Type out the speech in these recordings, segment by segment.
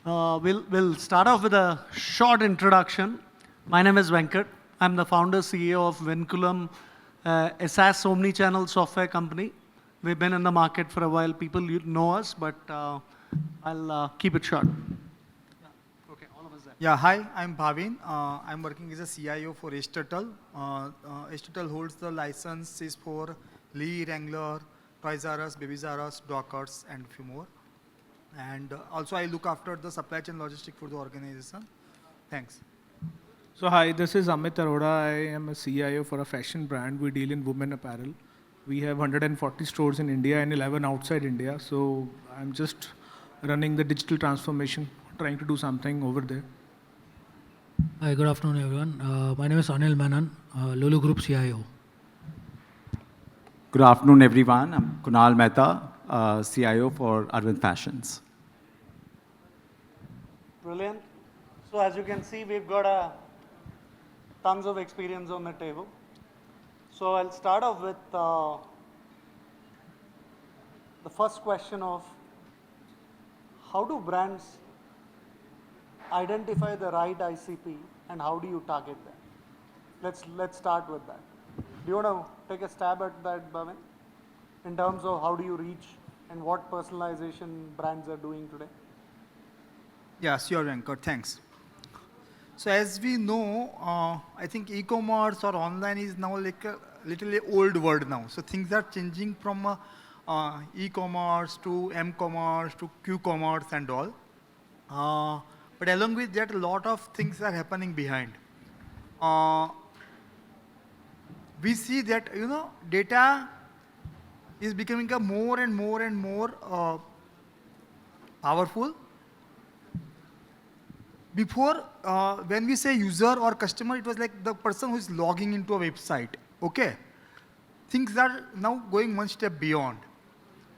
We'll start off with a short introduction. My name is Venkat. I'm the founder CEO of Vinculum, a SaaS omni-channel software company. We've been in the market for a while. People know us, but I'll keep it short. Yeah. Okay, all of us there. Yeah, hi, I'm Bhavin. I'm working as a CIO for Turtle. Turtle holds the licenses for Lee, Wrangler, Toys R Us, Babies R Us, Dockers, and a few more. And also I look after the supply chain logistics for the organization. Thanks. So hi, this is Amit Arora. I am a CIO for a fashion brand. We deal in women apparel. We have 140 stores in India and 11 outside India. So I'm just running the digital transformation, trying to do something over there. Hi, good afternoon, everyone. My name is Anil Menon, LuLu Group CIO. Good afternoon, everyone. I'm Kunal Mehta, CIO for Arvind Fashions. Brilliant. So as you can see, we've got tons of experience on the table. So I'll start off with the first question of how do brands identify the right ICP and how do you target them? Let's start with that. Do you want to take a stab at that, Bhavin? In terms of how do you reach and what personalization brands are doing today? Yeah, sure, Venkat, thanks. So as we know, I think e-commerce or online is now like a literally old word now. So things are changing from e-commerce to m-commerce to q-commerce and all. But along with that, a lot of things are happening behind. We see that, data is becoming a more and more powerful. Before, when we say user or customer, it was like the person who is logging into a website, okay? Things are now going one step beyond.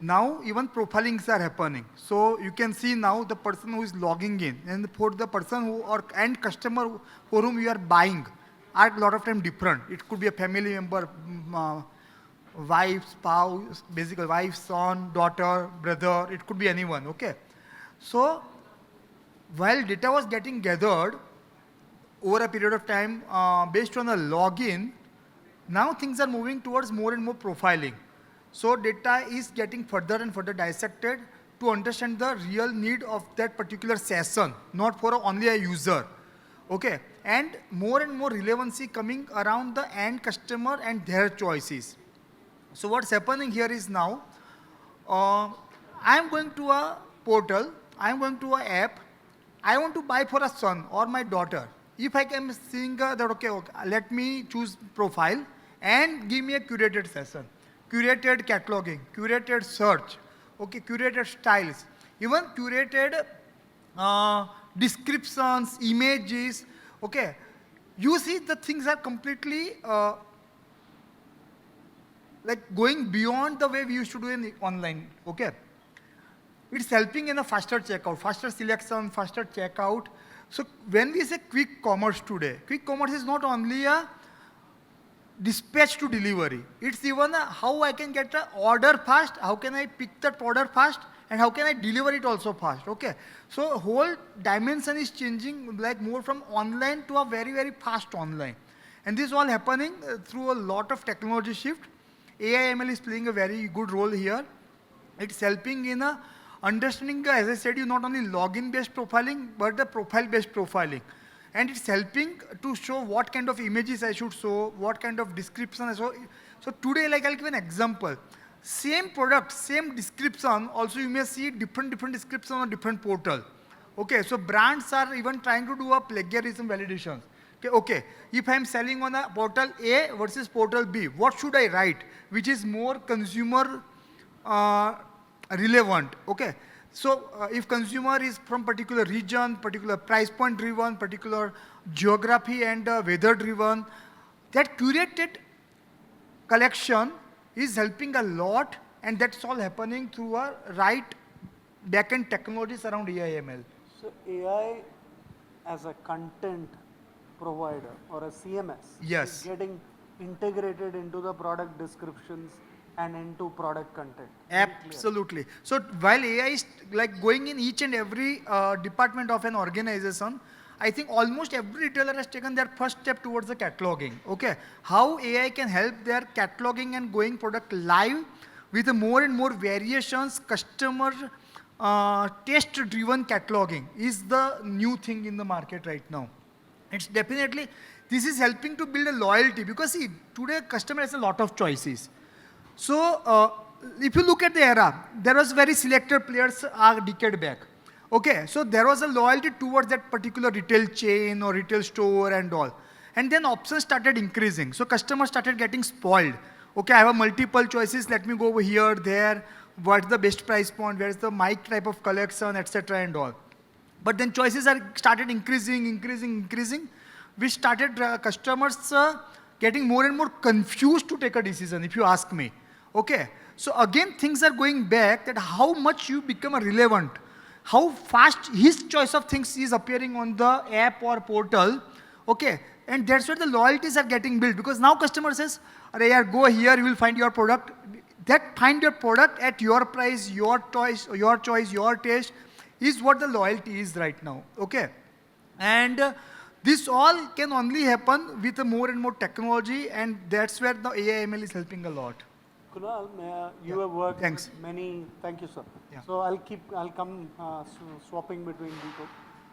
Now, even profilings are happening. So you can see now the person who is logging in and for the person who or end customer for whom you are buying are a lot of time different. It could be a family member, wife, spouse, basically wife, son, daughter, brother, it could be anyone, okay? So, while data was getting gathered over a period of time based on a login, now things are moving towards more and more profiling. So data is getting further and further dissected to understand the real need of that particular session, not for only a user. Okay, and more relevancy coming around the end customer and their choices. So what's happening here is now, I'm going to a portal, I'm going to an app, I want to buy for a son or my daughter. If I am seeing that, okay, let me choose profile and give me a curated session, curated cataloging, curated search, okay, curated styles, even curated descriptions, images, okay. You see the things are completely like going beyond the way we used to do in online, okay. It's helping in a faster checkout, faster selection, faster checkout. So when we say quick commerce today, quick commerce is not only a dispatch to delivery. It's even how I can get an order fast, how can I pick that order fast, and how can I deliver it also fast, okay? So whole dimension is changing like more from online to a very fast online. And this is all happening through a lot of technology shift. AI ML is playing a very good role here. It's helping in understanding, as I said, you not only login-based profiling, but the profile-based profiling. And it's helping to show what kind of images I should show, what kind of description I show. So today, like I'll give an example. Same product, same description, also you may see different description on different portal. Okay, so brands are even trying to do a plagiarism validation. Okay, if I'm selling on a portal A versus portal B, what should I write, which is more consumer relevant, okay? So if consumer is from particular region, particular price point driven, particular geography and weather driven, that curated collection is helping a lot, and that's all happening through a right backend technologies around AI/ML. So AI as a content provider or a CMS Yes. is getting integrated into the product descriptions and into product content. Very clear. Absolutely. So while AI is like going in each and every department of an organization, I think almost every retailer has taken their first step towards the cataloging. Okay, how AI can help their cataloging and going product live with more and more variations, customer taste-driven cataloging is the new thing in the market right now. It's definitely, this is helping to build a loyalty because see, today customer has a lot of choices. So if you look at the era, there was very selected players a decade back. Okay, so there was a loyalty towards that particular retail chain or retail store and all. And then options started increasing. So customers started getting spoiled. Okay, I have multiple choices. Let me go over here, there. What's the best price point? Where's the mic type of collection, etc. and all. But then choices are started increasing, which started customers getting more and more confused to take a decision, if you ask me. Okay, so again, things are going back that how much you become relevant, how fast his choice of things is appearing on the app or portal. Okay, and that's where the loyalties are getting built because now customer says, "Arey yaar, go here, you will find your product." That find your product at your price, your choice, your taste is what the loyalty is right now. Okay, and this all can only happen with more and more technology, and that's where the AI ML is helping a lot. Kunal, you have worked Thanks. with many, thank you sir. Yeah. So I'll come swapping between people.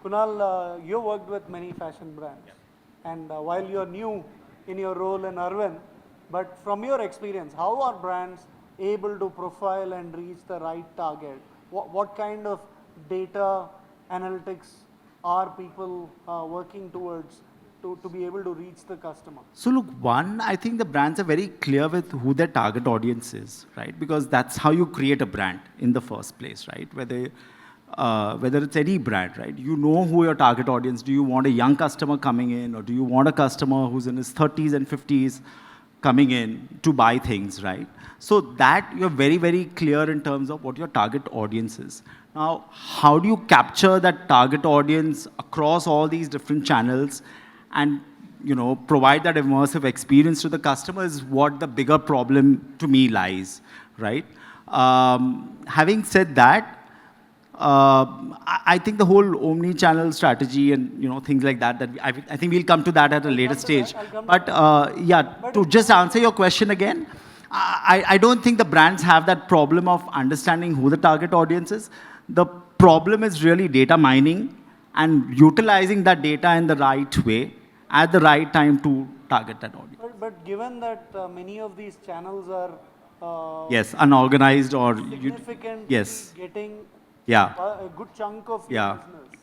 Kunal, you worked with many fashion brands. And while you're new in your role in Arvind, but from your experience, how are brands able to profile and reach the right target? What kind of data analytics are people working towards to be able to reach the customer? So look, one, I think the brands are very clear with who their target audience is, right? Because that's how you create a brand in the first place, right? Whether it's any brand, right? You know who your target audience. Do you want a young customer coming in, or do you want a customer who's in his 30s and 50s coming in to buy things, right? So that you're very, very clear in terms of what your target audience is. Now, how do you capture that target audience across all these different channels and provide that immersive experience to the customer is what the bigger problem to me lies, right? Having said that, I think the whole omni-channel strategy and things like that I think we'll come to that at a later stage. But to just answer your question again, I don't think the brands have that problem of understanding who the target audience is. The problem is really data mining and utilizing that data in the right way at the right time to target that audience. But given that many of these channels are yes, unorganized or significantly getting a good chunk of your business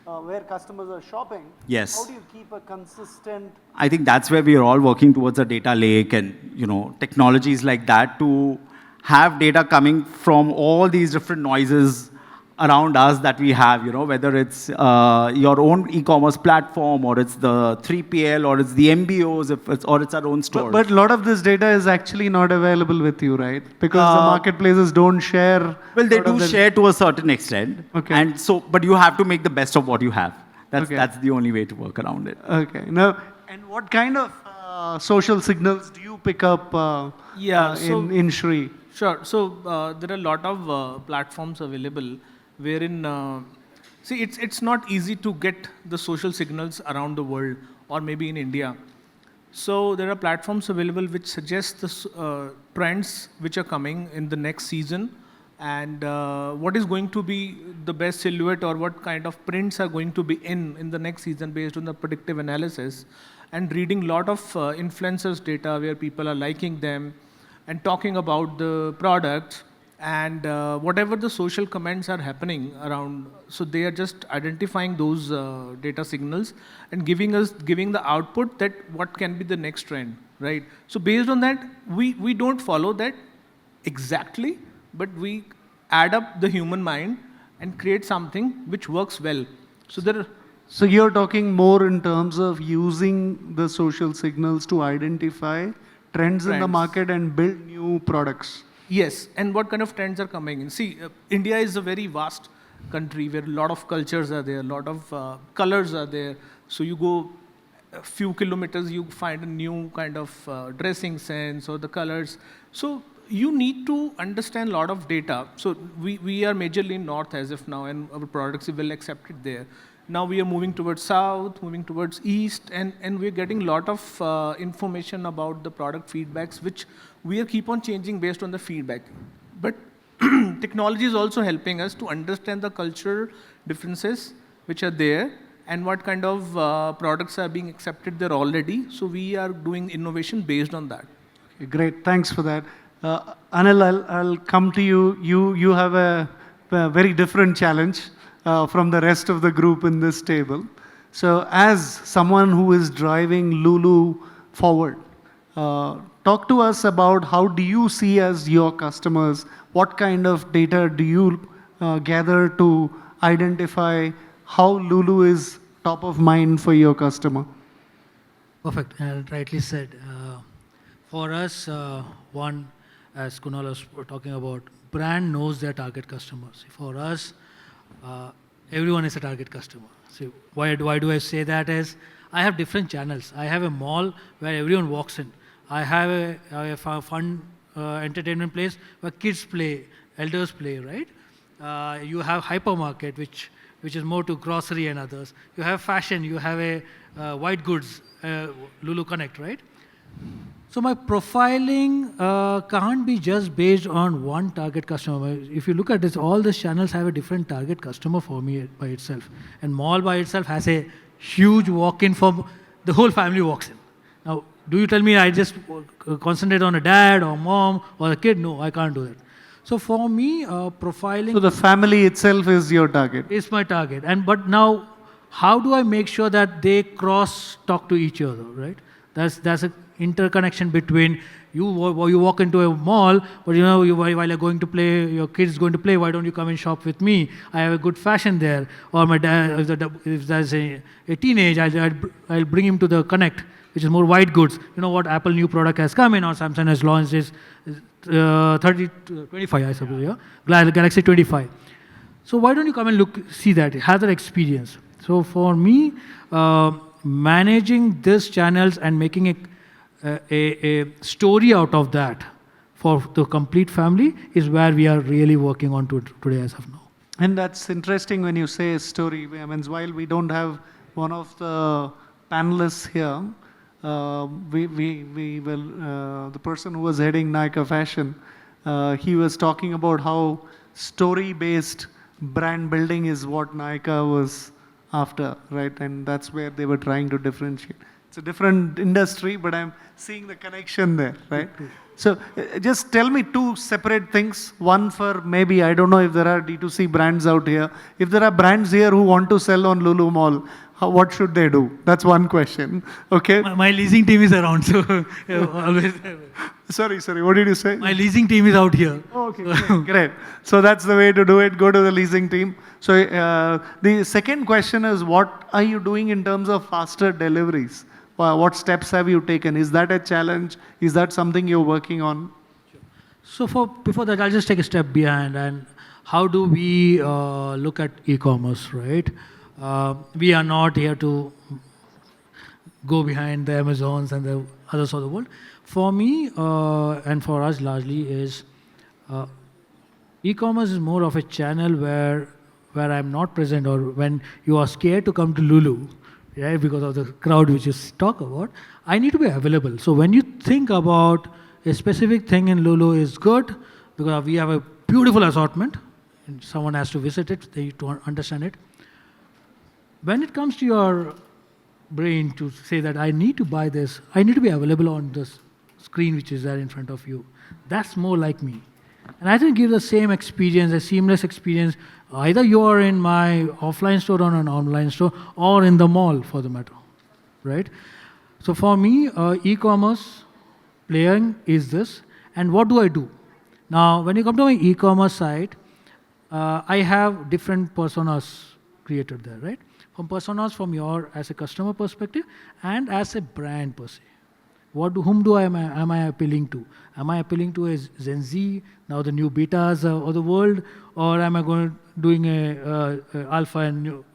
where customers are shopping, yes. How do you keep a consistent... I think that's where we are all working towards a data lake and technologies like that to have data coming from all these different noises around us that we have, whether it's your own e-commerce platform or it's the 3PL or it's the MBOs or it's our own store. But a lot of this data is actually not available with you, right? Because the marketplaces don't share. Well, they do share to a certain extent. Okay. And so, but you have to make the best of what you have. That's the only way to work around it. Okay. Now, and what kind of social signals do you pick up in Shri? Sure. So there are a lot of platforms available wherein, see, it's not easy to get the social signals around the world or maybe in India. So there are platforms available which suggest the trends which are coming in the next season and what is going to be the best silhouette or what kind of prints are going to be in the next season based on the predictive analysis and reading a lot of influencers data where people are liking them and talking about the products. And whatever the social comments are happening around, so they are just identifying those data signals and giving the output that what can be the next trend, right? So based on that, we don't follow that exactly, but we add up the human mind and create something which works well. So you're talking more in terms of using the social signals to identify trends in the market and build new products. Yes, and what kind of trends are coming in? See, India is a very vast country where a lot of cultures are there, a lot of colors are there. So you go a few kilometers, you find a new kind of dressing sense or the colors. So you need to understand a lot of data. So we are majorly in North as of now, and our products are well accepted there. Now we are moving towards South, moving towards East, and we're getting a lot of information about the product feedbacks, which we are keep on changing based on the feedback. But technology is also helping us to understand the cultural differences which are there and what kind of products are being accepted there already. So we are doing innovation based on that. Okay, great, thanks for that. Anil, I'll come to you. You have a very different challenge from the rest of the group in this table. So as someone who is driving LuLu forward, talk to us about how do you see as your customers, what kind of data do you gather to identify how LuLu is top of mind for your customer? Perfect, and rightly said. For us, one, as Kunal was talking about, brand knows their target customers. For us, everyone is a target customer. So why do I say that is, I have different channels. I have a mall where everyone walks in. I have a fun entertainment place where kids play, elders play, right? You have hypermarket, which is more to grocery and others. You have fashion, you have a white goods, LuLu Connect, right? So my profiling can't be just based on one target customer. If you look at this, all these channels have a different target customer for me by itself. And mall by itself has a huge walk-in for the whole family walks in. Now, do you tell me I just concentrate on a dad or mom or a kid? No, I can't do that. So for me, profiling... So the family itself is your target? Is my target. But now, how do I make sure that they cross-talk to each other, right? That's a interconnection between you walk into a mall, but you know, while you're going to play, your kid's going to play, why don't you come and shop with me? I have a good fashion there. Or my dad, if there's a teenage, I'll bring him to the Connect, which is more white goods. You know what, Apple new product has come in, or Samsung has launched this 25, I suppose, yeah? Galaxy 25. So why don't you come and see that, have that experience. So for me, managing these channels and making a story out of that for the complete family is where we are really working on today as of now. And that's interesting when you say story. I mean, while we don't have one of the panelists here, we will, the person who was heading Nykaa Fashion, he was talking about how story-based brand building is what Nykaa was after, right? And that's where they were trying to differentiate. It's a different industry, but I'm seeing the connection there, right? So just tell me two separate things. One for maybe, I don't know if there are D2C brands out here. If there are brands here who want to sell on LuLu Mall, what should they do? That's one question, okay? My leasing team is around, so always. Sorry, what did you say? My leasing team is out here. Oh, okay, great. So that's the way to do it. Go to the leasing team. So the second question is, what are you doing in terms of faster deliveries? What steps have you taken? Is that a challenge? Is that something you're working on? So before that, I'll just take a step behind. And how do we look at e-commerce, right? We are not here to go behind the Amazons and the others of the world. For me, and for us largely, is e-commerce is more of a channel where I'm not present, or when you are scared to come to LuLu, right, because of the crowd which you talk about, I need to be available. So when you think about a specific thing in LuLu is good, because we have a beautiful assortment, and someone has to visit it, they need to understand it. When it comes to your brain to say that I need to buy this, I need to be available on this screen which is there in front of you. That's more like me. And I think give the same experience, a seamless experience, either you are in my offline store or an online store, or in the mall for the matter, right? So for me, e-commerce playing is this. And what do I do? Now, when you come to my e-commerce site, I have different personas created there, right? From personas from your, as a customer perspective, and as a brand per se. Whom am I appealing to? Am I appealing to a Gen Z, now the new betas of the world, or am I doing a alpha and new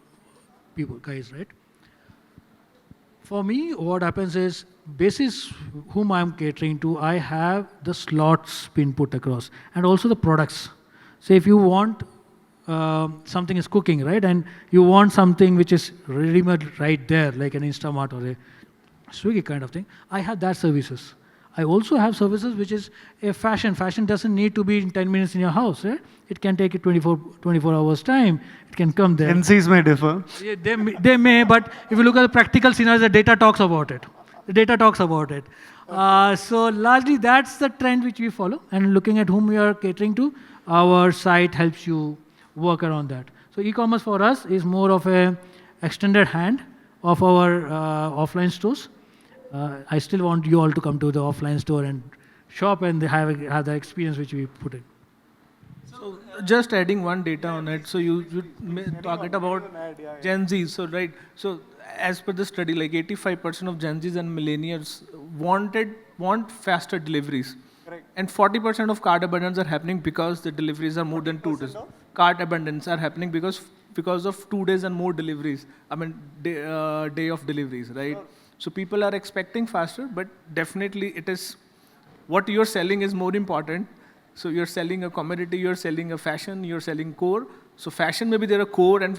people, guys, right? For me, what happens is, basis whom I'm catering to, I have the slots been put across, and also the products. So if you want something is cooking, right, and you want something which is ready-made right there, like an Instamart or a Swiggy kind of thing, I have that services. I also have services which is a fashion. Fashion doesn't need to be in 10 minutes in your house, right? It can take you 24 hours time. It can come there. NCs may differ. Yeah, they may, but if you look at the practical scenarios, the data talks about it. The data talks about it. So largely that's the trend which we follow, and looking at whom we are catering to, our site helps you work around that. So e-commerce for us is more of a extended hand of our offline stores. I still want you all to come to the offline store and shop and have the experience which we put in. So just adding one data on it. So you talked about Gen Z. So right. So as per the study, like 85% of Gen Zs and millennials want faster deliveries. Correct. And 40% of cart abundance are happening because the deliveries are more than 2 days. Cart abundance are happening because of 2 days and more deliveries. I mean day of deliveries, right? Sure. So people are expecting faster, but definitely it is what you're selling is more important. So you're selling a commodity, you're selling a fashion, you're selling core. So fashion, maybe there are core and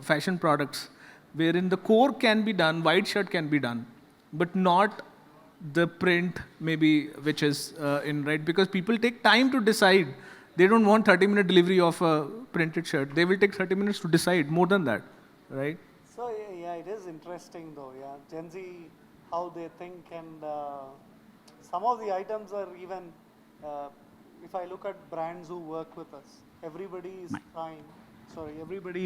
fashion products, wherein the core can be done, white shirt can be done, but not the print maybe which is in, right? Because people take time to decide. They don't want 30-minute delivery of a printed shirt. They will take 30 minutes to decide, more than that, right? So yeah, it is interesting though. Yeah, Gen Z, how they think, and some of the items are even. If I look at brands who work with us, everybody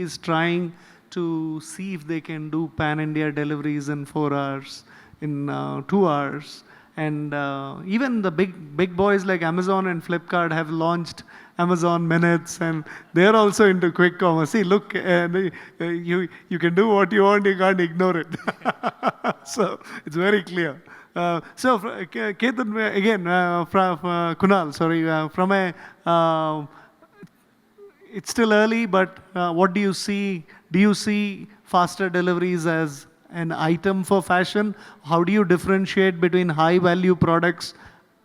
is trying to see if they can do pan-India deliveries in 4 hours, in 2 hours. And even the big boys like Amazon and Flipkart have launched Amazon Minutes, and they're also into quick commerce. See, look, you can do what you want, you can't ignore it. So it's very clear. Ketan, again, from Kunal, sorry, from a, it's still early, but what do you see? Do you see faster deliveries as an item for fashion? How do you differentiate between high value products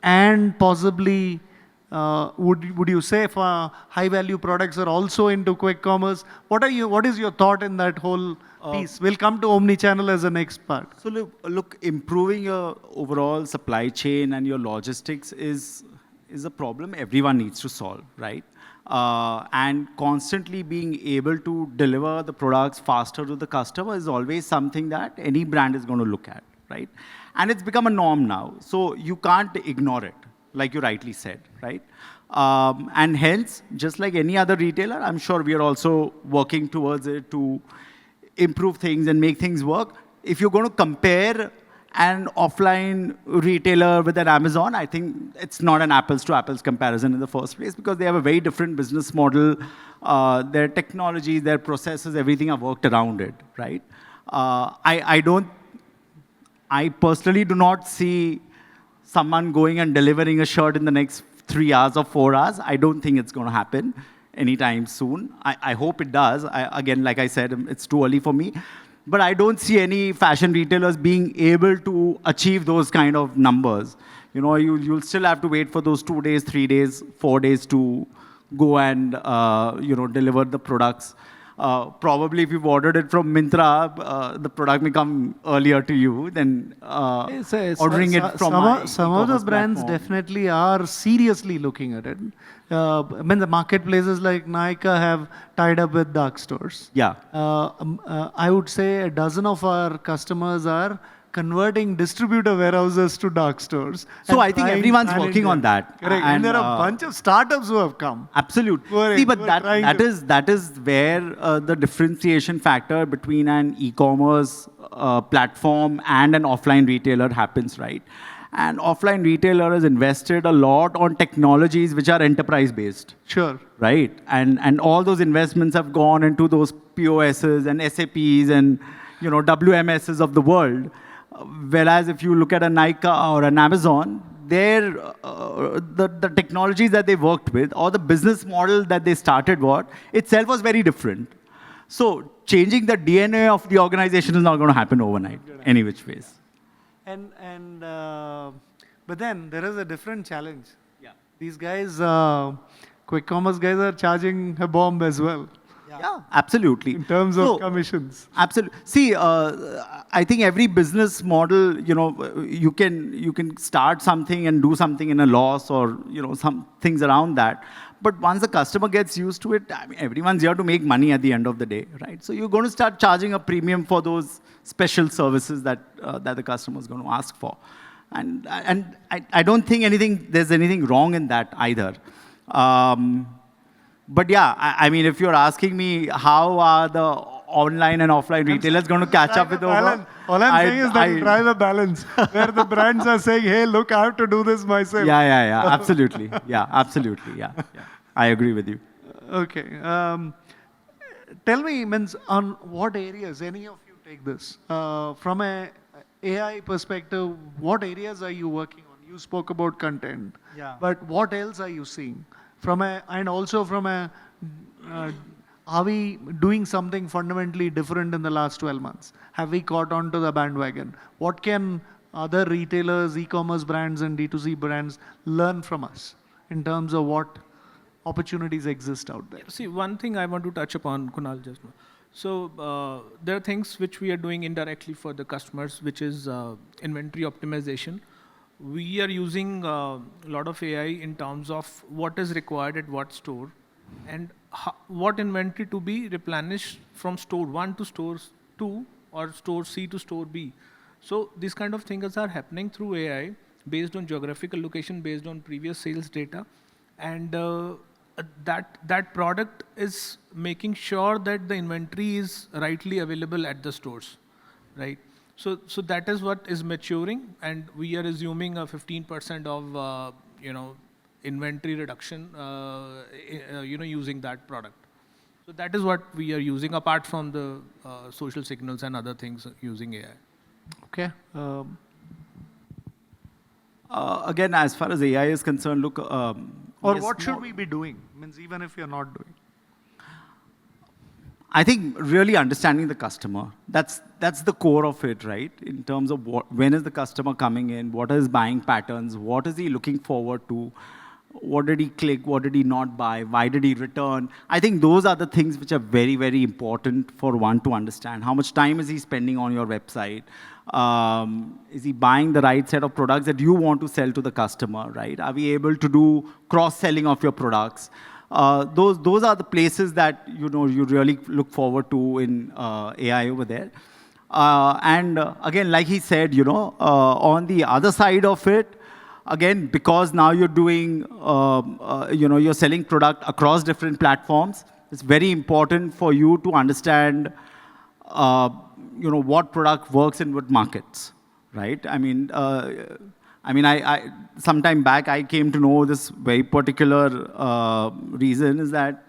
and possibly, would you say for high value products are also into quick commerce? What is your thought in that whole piece? We'll come to omni-channel as the next part. So look, improving your overall supply chain and your logistics is a problem everyone needs to solve, right? And constantly being able to deliver the products faster to the customer is always something that any brand is going to look at, right? And it's become a norm now. So you can't ignore it, like you rightly said, right? And hence, just like any other retailer, I'm sure we are also working towards it to improve things and make things work. If you're going to compare an offline retailer with an Amazon, I think it's not an apples to apples comparison in the first place, because they have a very different business model. Their technology, their processes, everything are worked around it, right? I personally do not see someone going and delivering a shirt in the next 3 hours or 4 hours. I don't think it's going to happen anytime soon. I hope it does. Again, like I said, it's too early for me. But I don't see any fashion retailers being able to achieve those kind of numbers. You know, you'll still have to wait for those 2 days, 3 days, 4 days to go and deliver the products. Probably if you've ordered it from Myntra, the product may come earlier to you than ordering it from some of the brands definitely are seriously looking at it. I mean, the marketplaces like Nykaa have tied up with dark stores. Yeah. I would say a dozen of our customers are converting distributor warehouses to dark stores. So I think everyone's working on that. Correct. And there are a bunch of startups who have come. Absolutely. See, but that is where the differentiation factor between an e-commerce platform and an offline retailer happens, right? And offline retailer has invested a lot on technologies which are enterprise based. Sure. Right? And all those investments have gone into those POSs and SAPs and WMSs of the world. Whereas if you look at a Nykaa or an Amazon, the technologies that they worked with or the business model that they started itself was very different. So changing the DNA of the organization is not going to happen overnight, any which ways. But then there is a different challenge. Yeah. These guys, quick commerce guys are charging a bomb as well Yeah, absolutely. in terms of commissions. Absolutely. See, I think every business model, you can start something and do something in a loss or, some things around that. But once the customer gets used to it, I mean, everyone's here to make money at the end of the day, right? So you're going to start charging a premium for those special services that the customer is going to ask for. And I don't think there's anything wrong in that either. But yeah, I mean, if you're asking me how are the online and offline retailers going to catch up with over? All I'm saying is that you drive a balance where the brands are saying, hey, look, I have to do this myself. Yeah, absolutely. Yeah, absolutely. Yeah. I agree with you. Okay. Tell me, means on what areas, any of you take this? From a AI perspective, what areas are you working on? You spoke about content. Yeah. But what else are you seeing? And also from a, are we doing something fundamentally different in the last 12 months? Have we caught on to the bandwagon? What can other retailers, e-commerce brands and D2C brands learn from us in terms of what opportunities exist out there? See, one thing I want to touch upon, Kunal, just now. So there are things which we are doing indirectly for the customers, which is inventory optimization. We are using a lot of AI in terms of what is required at what store and what inventory to be replenished from store 1 to store 2 or store C to store B. So these kind of things are happening through AI based on geographical location, based on previous sales data. And that product is making sure that the inventory is rightly available at the stores, right? So that is what is maturing, and we are assuming a 15% of inventory reduction, using that product. So that is what we are using, apart from the social signals and other things using AI. Okay. Again, as far as AI is concerned, look. Or yes, what should we be doing? Means even if you're not doing. I think really understanding the customer. That's the core of it, right? In terms of when is the customer coming in, what are his buying patterns, what is he looking forward to, what did he click, what did he not buy, why did he return? I think those are the things which are very, very important for one to understand. How much time is he spending on your website? Is he buying the right set of products that you want to sell to the customer, right? Are we able to do cross-selling of your products? Those are the places that you really look forward to in AI over there. Again, like he said, on the other side of it, again, because now you're doing, you're selling product across different platforms, it's very important for you to understand, what product works in what markets, right? I mean, some time back, I came to know this very particular reason is that,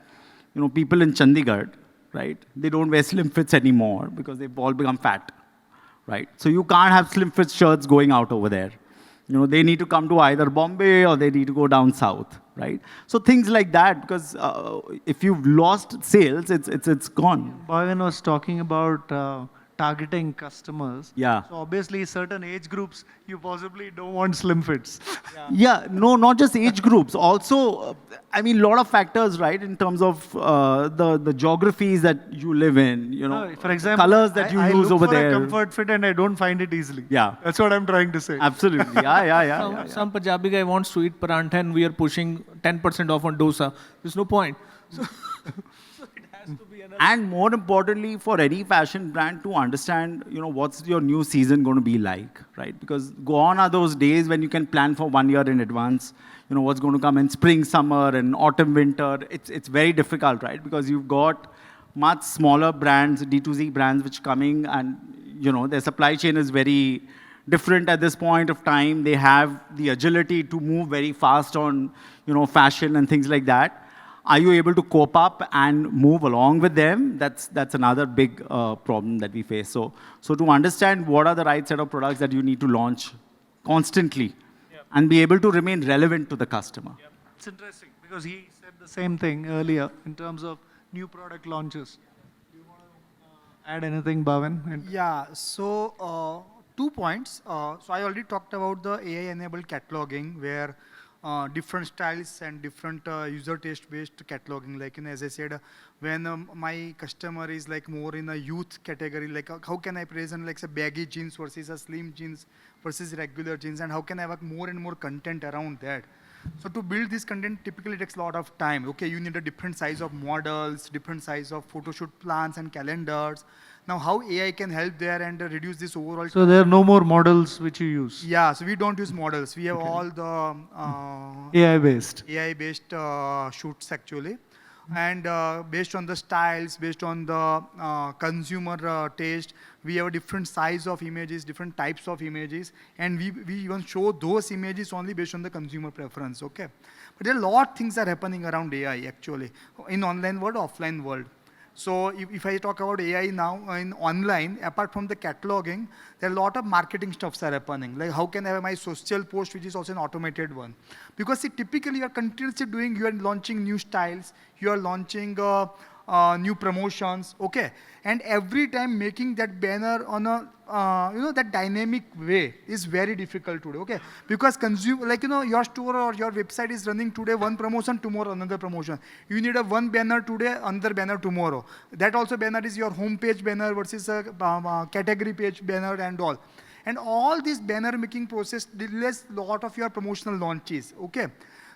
people in Chandigarh, right, they don't wear slim fits anymore because they've all become fat, right? So you can't have slim fit shirts going out over there. They need to come to either Bombay or they need to go down south, right? So things like that, because if you've lost sales, it's gone. Bhavin was talking about targeting customers. Yeah. So obviously certain age groups, you possibly don't want slim fits. Yeah, no, not just age groups. Also, a lot of factors, right, in terms of the geographies that you live in, For example, colors that you use over there. I look for a comfort fit and I don't find it easily. Yeah. That's what I'm trying to say. Absolutely. Yeah. Some Punjabi guy wants to eat parantha and we are pushing 10% off on dosa. There's no point. So it has to be another. And more importantly, for any fashion brand to understand, what's your new season going to be like, right? Because gone are those days when you can plan for 1 year in advance, what's going to come in spring, summer, and autumn, winter. It's very difficult, right? Because you've got much smaller brands, D2C brands, which coming and, their supply chain is very different at this point of time. They have the agility to move very fast on, fashion and things like that. Are you able to cope up and move along with them? That's another big problem that we face. So to understand what are the right set of products that you need to launch constantly and be able to remain relevant to the customer. Yep. It's interesting because he said the same thing earlier in terms of new product launches. Do you want Add anything, Bhavin? Yeah, so 2 points. So I already talked about the AI-enabled cataloging where different styles and different user taste-based cataloging. Like, as I said, when my customer is like more in a youth category, like how can I present like say baggy jeans versus a slim jeans versus regular jeans, and how can I have more and more content around that? So to build this content typically takes a lot of time. Okay, you need a different size of models, different size of photo shoot plans and calendars. Now how AI can help there and reduce this overall. So there are no more models which you use? Yeah, so we don't use models. We have all the AI-based. AI-based shoots actually. And based on the styles, based on the consumer taste, we have a different size of images, different types of images, and we even show those images only based on the consumer preference, okay? But there are a lot of things are happening around AI actually, in online world, offline world. So if I talk about AI now in online, apart from the cataloging, there are a lot of marketing stuffs are happening. Like how can I have my social post, which is also an automated one? Because see, typically you are continuously doing, you are launching new styles, you are launching new promotions, okay? And every time making that banner on a, that dynamic way is very difficult today, okay? Because your store or your website is running today one promotion, tomorrow another promotion. You need a one banner today, another banner tomorrow. That also banner is your homepage banner versus a category page banner and all. And all this banner making process delays a lot of your promotional launches, okay?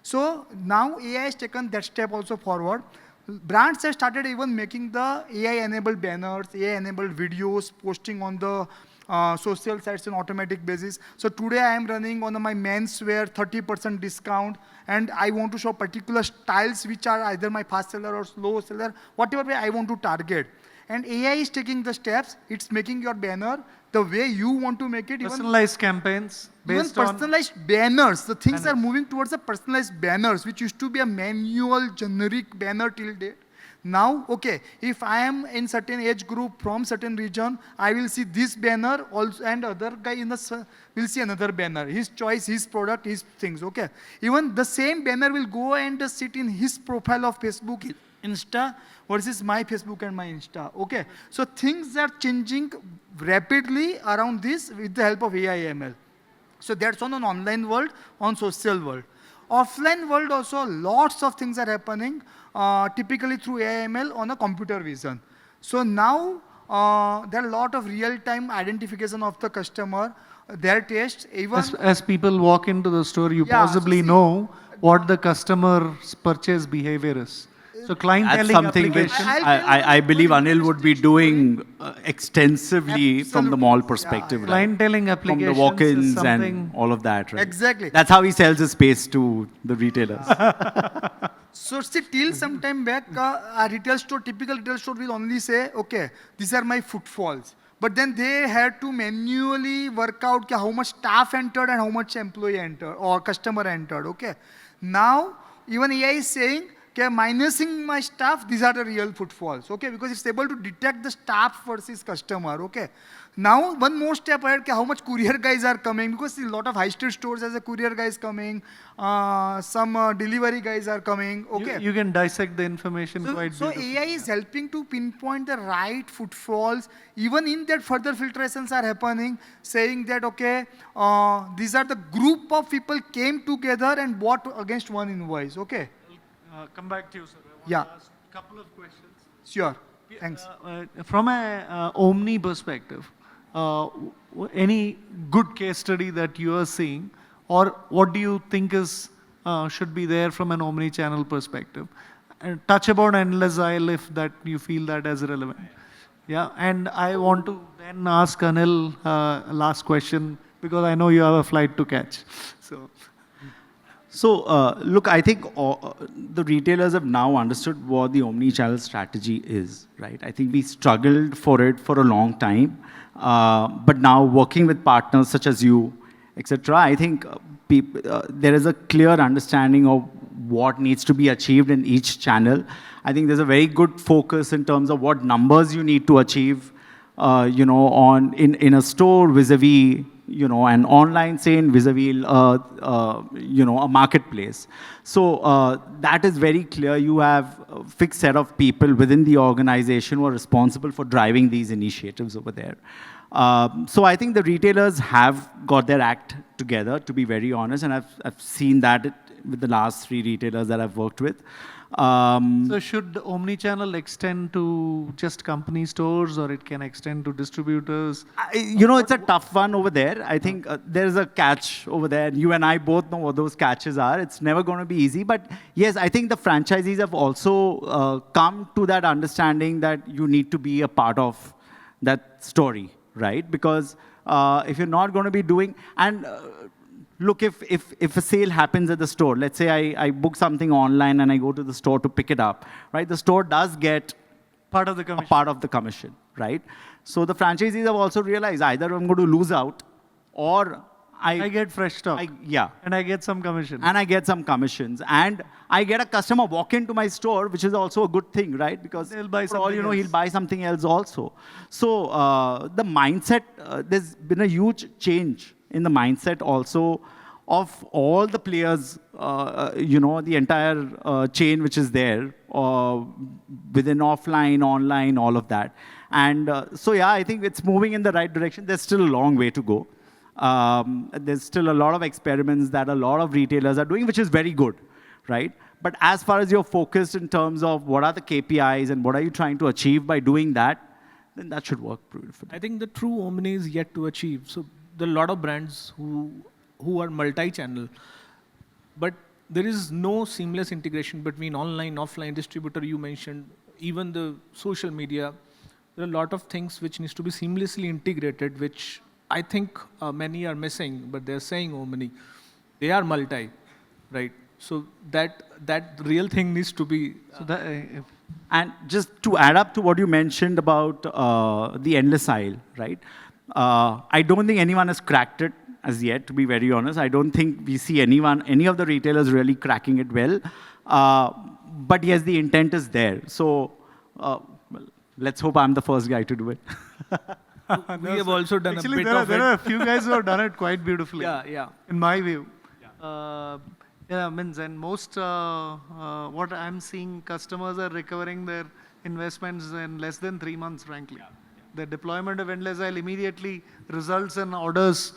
So now AI has taken that step also forward. Brands have started even making the AI-enabled banners, AI-enabled videos, posting on the social sites on automatic basis. So today I am running on my menswear 30% discount, and I want to show particular styles which are either my fast seller or slow seller, whatever way I want to target. And AI is taking the steps. It's making your banner the way you want to make it. Personalized campaigns based Even personalized banners. The things are moving towards the personalized banners, which used to be a manual, generic banner till date. Now, okay, if I am in certain age group from certain region, I will see this banner also, and other guy in the will see another banner. His choice, his product, his things. Okay. Even the same banner will go and sit in his profile of Facebook, Insta versus my Facebook and my Insta. Okay. So things are changing rapidly around this with the help of AI ML. So that's on an online world, on social world. Offline world also, lots of things are happening, typically through AI ML on a computer vision. So now there are a lot of real-time identification of the customer, their tastes, even as people walk into the store, you possibly know what the customer's purchase behavior is. So clienteling That's something which application. I believe Anil would be doing extensively from the mall perspective. Right? Clienteling From applications the is walk-ins something. and all of that, right? Exactly. That's how he sells his space to the retailers. So see, till some time back, a retail store, typical retail store will only say, okay, these are my footfalls. But then they had to manually work out how much staff entered and how much employee entered or customer entered, okay? Now, even AI is saying, okay, minusing my staff, these are the real footfalls, okay? Because it's able to detect the staff versus customer, okay? Now, one more step ahead, how much courier guys are coming, because a lot of high street stores has a courier guys coming, some delivery guys are coming, okay? You can dissect the information quite So beautifully. AI is helping to pinpoint the right footfalls. Even in that further filtrations are happening, saying that, okay, these are the group of people came together and bought against one invoice, okay? Come back to you, sir. I want Yeah. to ask a couple of questions. Sure, thanks. From a Omni perspective, any good case study that you are seeing, or what do you think is should be there from an omni-channel perspective? And touch about endless aisle if that you feel that as relevant. Yeah, and I want to then ask Anil last question because I know you have a flight to catch. So, look, I think the retailers have now understood what the omni-channel strategy is, right? I think we struggled for it for a long time. But now working with partners such as you, etc., I think there is a clear understanding of what needs to be achieved in each channel. I think there's a very good focus in terms of what numbers you need to achieve, in a store vis-a-vis an online chain vis-a-vis, a marketplace. So that is very clear. You have a fixed set of people within the organization who are responsible for driving these initiatives over there. So I think the retailers have got their act together, to be very honest, and I've seen that with the last 3 retailers that I've worked with. So should omni-channel extend to just company stores, or it can extend to distributors? It's a tough one over there. I think there's a catch over there. You and I both know what those catches are. It's never going to be easy. But yes, I think the franchisees have also come to that understanding that you need to be a part of that story, right? Because if you're not going to be doing, and look, if a sale happens at the store, let's say I book something online and I go to the store to pick it up, right? The store does get Part of the a commission. part of the commission, right? So the franchisees have also realized either I'm going to lose out or I get fresh stock. yeah. And I get some commission. And I get some commissions. And I get a customer walk into my store, which is also a good thing, right? Because They'll buy for all you know, something he'll else. buy something else also. So the mindset, there's been a huge change in the mindset also of all the players, the entire chain which is there within offline, online, all of that. And so, yeah, I think it's moving in the right direction. There's still a long way to go. There's still a lot of experiments that a lot of retailers are doing, which is very good, right? But as far as you're focused in terms of what are the KPIs and what are you trying to achieve by doing that, then that should work beautifully. I think the true omni is yet to achieve. So there are a lot of brands who are multi-channel, but there is no seamless integration between online, offline, distributor you mentioned, even the social media. There are a lot of things which needs to be seamlessly integrated, which I think many are missing, but they're saying omni. They are multi, right? So that real thing needs to be. So that, And just to add up to what you mentioned about the endless aisle, right? I don't think anyone has cracked it as yet, to be very honest. I don't think we see any of the retailers really cracking it well. But yes, the intent is there. So well, let's hope I'm the first guy to do it. We have also done actually, a bit there of are it. a few guys who have done it quite beautifully. Yeah. In my view. Means, and most what I'm seeing, customers are recovering their investments in less than 3 months, frankly. The deployment of endless aisle immediately results in orders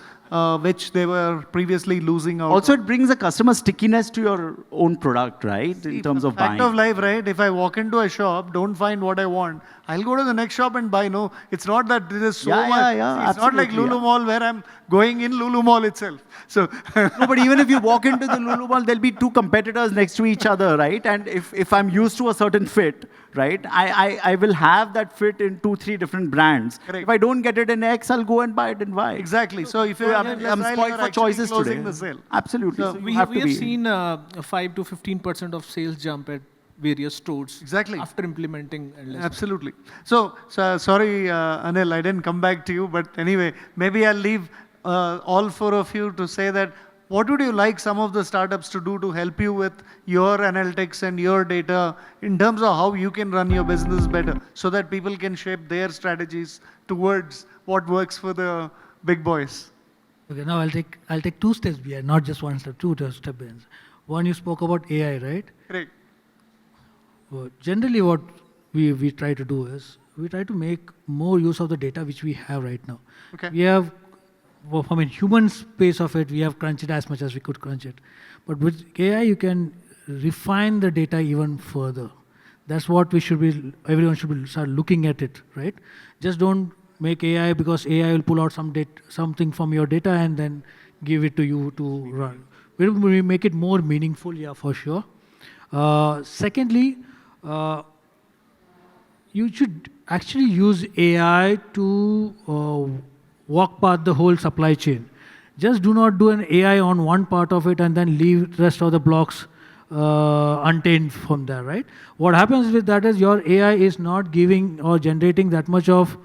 which they were previously losing out. Also, it brings a customer stickiness to your own product, right? In terms of fact buying. of life, right? If I walk into a shop, don't find what I want, I'll go to the next shop and buy. No, it's not that there is so Yeah, much. yeah, See, it's not like absolutely, LuLu Mall where I'm going in LuLu Mall itself. So No, but even if you walk into the LuLu Mall, there'll be 2 competitors next to each other, right? And if I'm used to a certain fit, right, I will have that fit in 2-3 different brands. Correct. If I don't get it in X, I'll go and buy it in Y. exactly. So if So you're I'm spoiled for choices today. The sale. Absolutely. So So you We have to have be. seen a 5 to 15% of sales jump at various stores. Exactly. After implementing endless. Absolutely. So sorry, Anil, I didn't come back to you, but anyway, maybe I'll leave all 4 of you to say that what would you like some of the startups to do to help you with your analytics and your data in terms of how you can run your business better so that people can shape their strategies towards what works for the big boys? Okay, now I'll take 2 steps behind, not just 1 step, 2 steps behind. One, you spoke about AI, right? Great. Well, generally, what we try to do is we try to make more use of the data which we have right now. Okay. We have, well, from a human space of it, we have crunched it as much as we could crunch it. But with AI, you can refine the data even further. That's what everyone should be start looking at it, right? Just don't make AI because AI will pull out something from your data and then give it to you to run. We make it more meaningful, yeah, for sure. Secondly, you should actually use AI to walk past the whole supply chain. Just do not do an AI on one part of it and then leave the rest of the blocks untamed from there, right? What happens with that is your AI is not giving or generating that much of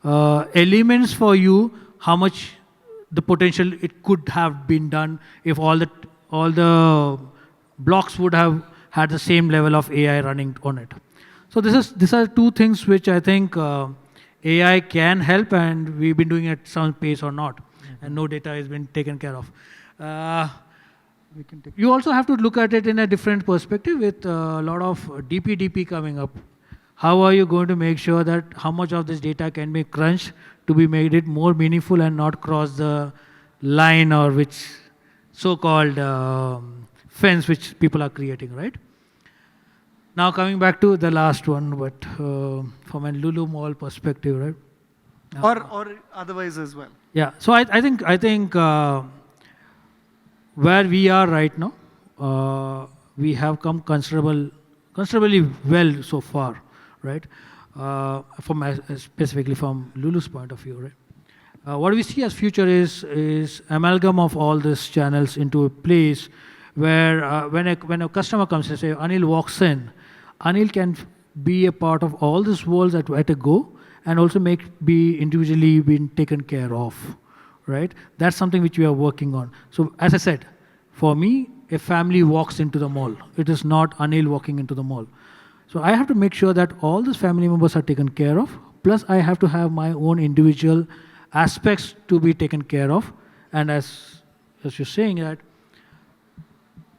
elements for you, how much the potential it could have been done if all the blocks would have had the same level of AI running on it. So these are 2 things which I think AI can help, and we've been doing it at some pace or not. and no data has been taken care of. You also have to look at it in a different perspective with a lot of DPDP coming up. How are you going to make sure that how much of this data can be crunched to be made it more meaningful and not cross the line or which so-called fence which people are creating, right? Now coming back to the last one, but from a LuLu mall perspective, right? Or otherwise as well. Yeah. So I think where we are right now, we have come considerably well so far, right? Specifically from LuLu's point of view, right? What we see as future is amalgam of all these channels into a place where when a customer comes and say Anil walks in, Anil can be a part of all these worlds at a go and also be individually being taken care of, right? That's something which we are working on. So as I said, for me, a family walks into the mall. It is not Anil walking into the mall. So I have to make sure that all these family members are taken care of. Plus I have to have my own individual aspects to be taken care of. And as you're saying that,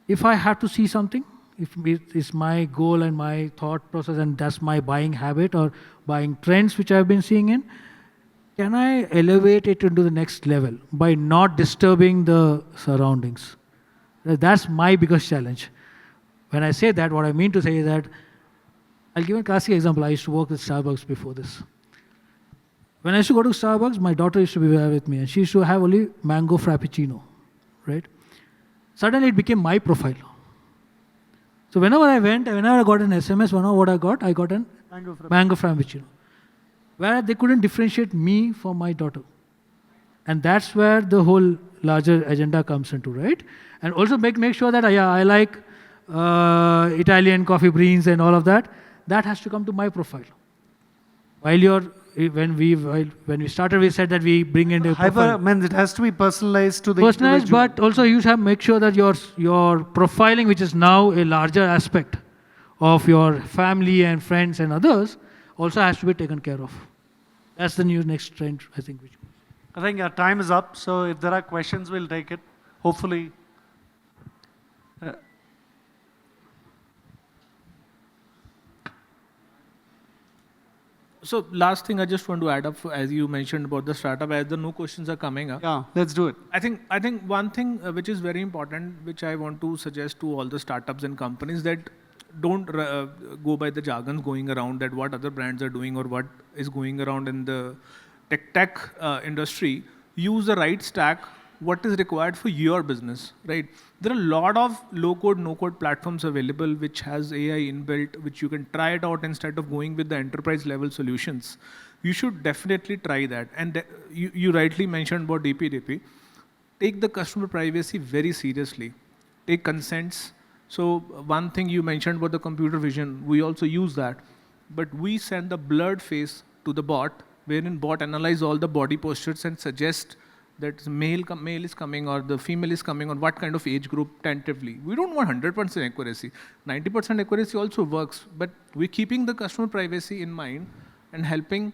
if I have to see something, if it is my goal and my thought process and that's my buying habit or buying trends which I've been seeing in, can I elevate it into the next level by not disturbing the surroundings? That's my biggest challenge. When I say that, what I mean to say is that, I'll give a classic example. I used to work with Starbucks before this. When I used to go to Starbucks, my daughter used to be there with me and she used to have only mango frappuccino, right? Suddenly it became my profile. So whenever I went, whenever I got an SMS, what I got an mango frappuccino. Where they couldn't differentiate me from my daughter. And that's where the whole larger agenda comes into, right? And also make sure that I like Italian coffee beans and all of that. That has to come to my profile. When we started, we said that we bring in a profile. It has to be personalized to the Personalized, individual. but also you have to make sure that your profiling, which is now a larger aspect of your family and friends and others, also has to be taken care of. That's the new next trend, I think. I think our time is up, so if there are questions, we'll take it. Hopefully. So last thing I just want to add up, as you mentioned about the startup, as the no questions are coming up. Yeah, let's do it. I think one thing which is very important, which I want to suggest to all the startups and companies, that don't go by the jargons going around that what other brands are doing or what is going around in the tech industry. Use the right stack, what is required for your business, right? There are a lot of low-code, no-code platforms available which has AI inbuilt, which you can try it out instead of going with the enterprise-level solutions. You should definitely try that. And you rightly mentioned about DPDP. Take the customer privacy very seriously. Take consents. So one thing you mentioned about the computer vision, we also use that. But we send the blurred face to the bot, wherein bot analyze all the body postures and suggest that male is coming or the female is coming or what kind of age group tentatively. We don't want 100% accuracy. 90% accuracy also works, but we're keeping the customer privacy in mind and helping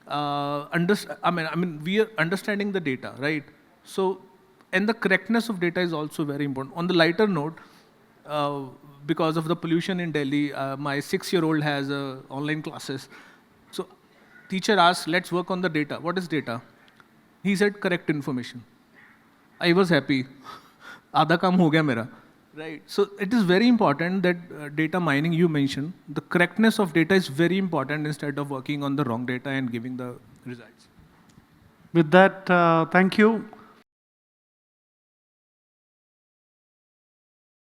we are understanding the data, right? So, and the correctness of data is also very important. On the lighter note, because of the pollution in Delhi, my 6-year-old has online classes. So teacher asked, let's work on the data. What is data? He said, correct information. I was happy. Aadha kaam ho gaya mera. Right. So it is very important that data mining you mentioned, the correctness of data is very important instead of working on the wrong data and giving the results. With that, thank you.